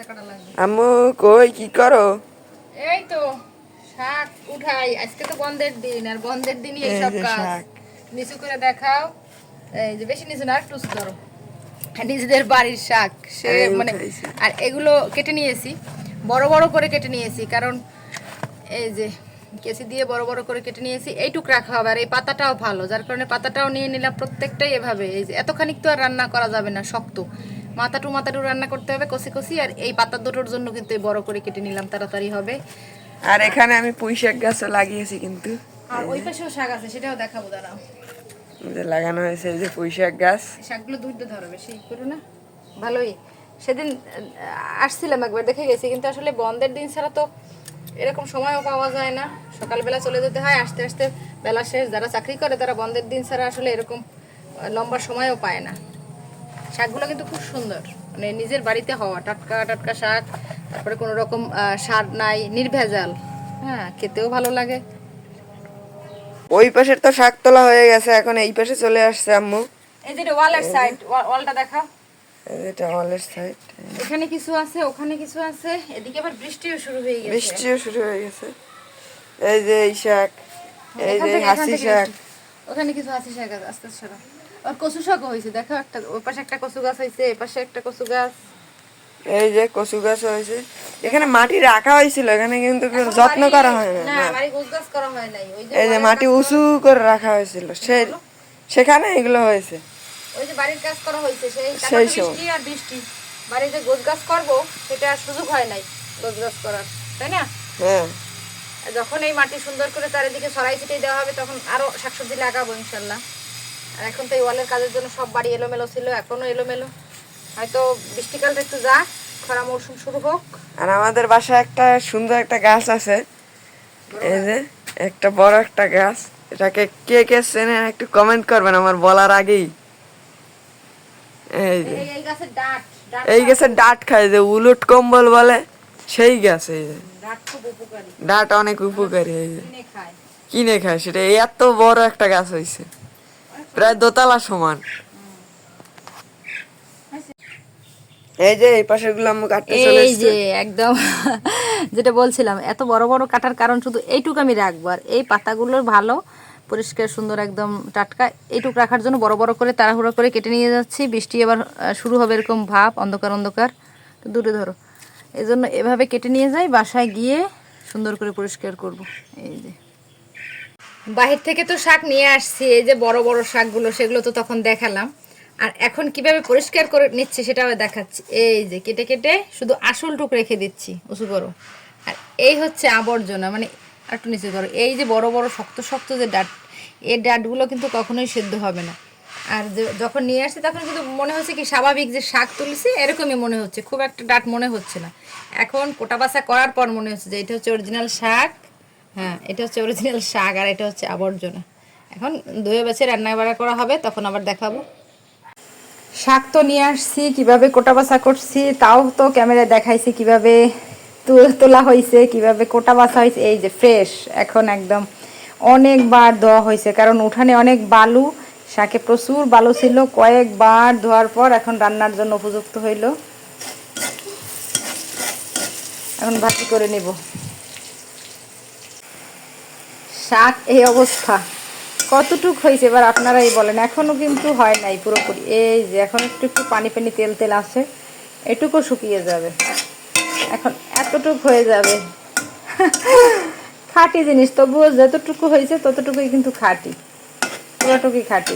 কাটা লাগবে। আম্মু কই কি করো? এই তো শাক উঠাই, আজকে তো বন্ধের দিন, আর বন্ধের দিনই এই সব কাজ। নিচু করে দেখাও, এই যে বেশি নিচু না, একটু উঁচু করো। নিজেদের বাড়ির শাক সে মানে, আর এগুলো কেটে নিয়েছি, বড় বড় করে কেটে নিয়েছি, কারণ এই যে কেসি দিয়ে বড় বড় করে কেটে নিয়েছি। এইটুক রাখা হবে, আর এই পাতাটাও ভালো, যার কারণে পাতাটাও নিয়ে নিলাম। প্রত্যেকটাই এভাবে, এই যে এতখানিক তো আর রান্না করা যাবে না, শক্ত মাথাটু রান্না করতে হবে কষি কষি। আর এই পাতা দুটোর জন্য কিন্তু বড় করে কেটে নিলাম, তাড়াতাড়ি হবে। আর এখানে আমি পুঁই শাক গাছও লাগিয়েছি, কিন্তু আর ওই পাশেও শাক আছে, সেটাও দেখাবো, দাঁড়াও। লাগানো হয়েছে এই যে পুঁই শাক গাছ। শাকগুলো দুধ ধরো, বেশি করো না। ভালোই, সেদিন আসছিলাম একবার, দেখে গেছি, কিন্তু আসলে বন্ধের দিন ছাড়া তো এরকম সময়ও পাওয়া যায় না। সকালবেলা চলে যেতে হয়, আসতে আসতে বেলা শেষ। যারা চাকরি করে তারা বন্ধের দিন ছাড়া আসলে এরকম লম্বা সময়ও পায় না। শাকগুলো কিন্তু খুব সুন্দর, মানে নিজের বাড়িতে হওয়া টাটকা টাটকা শাক, তারপরে কোনো রকম সার নাই, নির্ভেজাল। হ্যাঁ, খেতেও ভালো লাগে। ওই পাশের তো শাক তোলা হয়ে গেছে, এখন এই পাশে চলে আসছে আম্মু। এই যে ওয়ালের সাইড, ওয়ালটা দেখা, এটা ওয়ালের সাইড। এখানে কিছু আছে, ওখানে কিছু আছে, এদিকে আবার বৃষ্টিও শুরু হয়ে গেছে। বৃষ্টিও শুরু হয়ে গেছে। এই যে এই শাক, এই যে হাসি শাক, ওখানে কিছু হাসি শাক আছে, আস্তে আস্তে। আর কচু শাকও হয়েছে, দেখো, একটা ওই পাশে একটা কচু গাছ হয়েছে, এই পাশে একটা কচু গাছ। এই যে কচু গাছ হয়েছে। এখানে মাটি রাখা হয়েছিল, এখানে কিন্তু যত্ন করা হয় না। না, বাড়ি গোছ গাছ করা হয় নাই। ওই এই যে মাটি উঁচু করে রাখা হয়েছিল, সেখানে এগুলো হয়েছে। ওই যে বাড়ির কাজ করা হয়েছে, সেই বৃষ্টি আর বৃষ্টি, বাড়িতে গোছ গাছ করবো সেটা আর সুযোগ হয় নাই গোছ গাছ করার, তাই না? হ্যাঁ, যখন এই মাটি সুন্দর করে চারিদিকে ছড়াই ছিটিয়ে দেওয়া হবে, তখন আরো শাকসবজি লাগাবো ইনশাল্লাহ। আর এখন তো এই ওয়ালের কাজের জন্য সব বাড়ি এলোমেলো ছিল, এখনো এলোমেলো। হয়তো বৃষ্টিকালটা একটু যাক, খরা মৌসুম শুরু হোক। আর আমাদের বাসায় একটা সুন্দর একটা গাছ আছে, এই যে একটা বড় একটা গাছ। এটাকে কে কে চেনেন একটু কমেন্ট করবেন আমার বলার আগেই। এই যে এই গাছের ডাট খায়, যে উলট কম্বল বলে, সেই গাছ। এই যে ডাট অনেক উপকারী, এই যে কিনে খায় সেটা। এত বড় একটা গাছ হয়েছে, প্রায় দোতলা সমান। এই যে এই পাশের গুলো আমি কাটতে চলে এসেছি। এই যে একদম যেটা বলছিলাম, এত বড় বড় কাটার কারণ শুধু এইটুকু আমি রাখবো। আর এই পাতাগুলোর ভালো পরিষ্কার সুন্দর একদম টাটকা, এইটুকু রাখার জন্য বড় বড় করে তাড়াহুড়ো করে কেটে নিয়ে যাচ্ছি। বৃষ্টি এবার শুরু হবে, এরকম ভাব, অন্ধকার অন্ধকার, তো দূরে ধরো। এই জন্য এভাবে কেটে নিয়ে যাই, বাসায় গিয়ে সুন্দর করে পরিষ্কার করব। এই যে বাহির থেকে তো শাক নিয়ে আসছি, এই যে বড় বড় শাকগুলো, সেগুলো তো তখন দেখালাম। আর এখন কিভাবে পরিষ্কার করে নিচ্ছে সেটাও দেখাচ্ছি। এই যে কেটে কেটে শুধু আসল টুক রেখে দিচ্ছি, উঁচু করো। আর এই হচ্ছে আবর্জনা, মানে একটু নিচে করো। এই যে বড় বড় শক্ত শক্ত যে ডাট, এই ডাটগুলো কিন্তু কখনোই সেদ্ধ হবে না। আর যখন নিয়ে আসছি তখন কিন্তু মনে হচ্ছে কি স্বাভাবিক যে শাক তুলছি এরকমই মনে হচ্ছে, খুব একটা ডাট মনে হচ্ছে না। এখন কোটা বাছা করার পর মনে হচ্ছে যে এটা হচ্ছে অরিজিনাল শাক। হ্যাঁ, এটা হচ্ছে অরিজিনাল শাক, আর এটা হচ্ছে আবর্জনা। এখন ধুয়ে বেছে রান্না বাড়া করা হবে, তখন আবার দেখাবো। শাক তো নিয়ে আসছি, কিভাবে কোটা বাছা করছি তাও তো ক্যামেরায় দেখাইছি, কিভাবে তোলা হয়েছে, কিভাবে কোটা বাছা হয়েছে। এই যে ফ্রেশ, এখন একদম অনেকবার ধোয়া হয়েছে, কারণ উঠানে অনেক বালু, শাকে প্রচুর বালু ছিল। কয়েকবার ধোয়ার পর এখন রান্নার জন্য উপযুক্ত হইল। এখন ভাজি করে নেব। শাক এই অবস্থা, কতটুক হয়েছে এবার আপনারাই বলেন। এখনও কিন্তু হয় নাই পুরোপুরি, এই যে এখন একটু একটু পানি পানি তেল তেল আছে, এটুকু শুকিয়ে যাবে, এখন এতটুক হয়ে যাবে। খাঁটি জিনিস, তবুও যতটুকু হয়েছে ততটুকুই কিন্তু খাঁটি, পুরোটুকুই খাঁটি।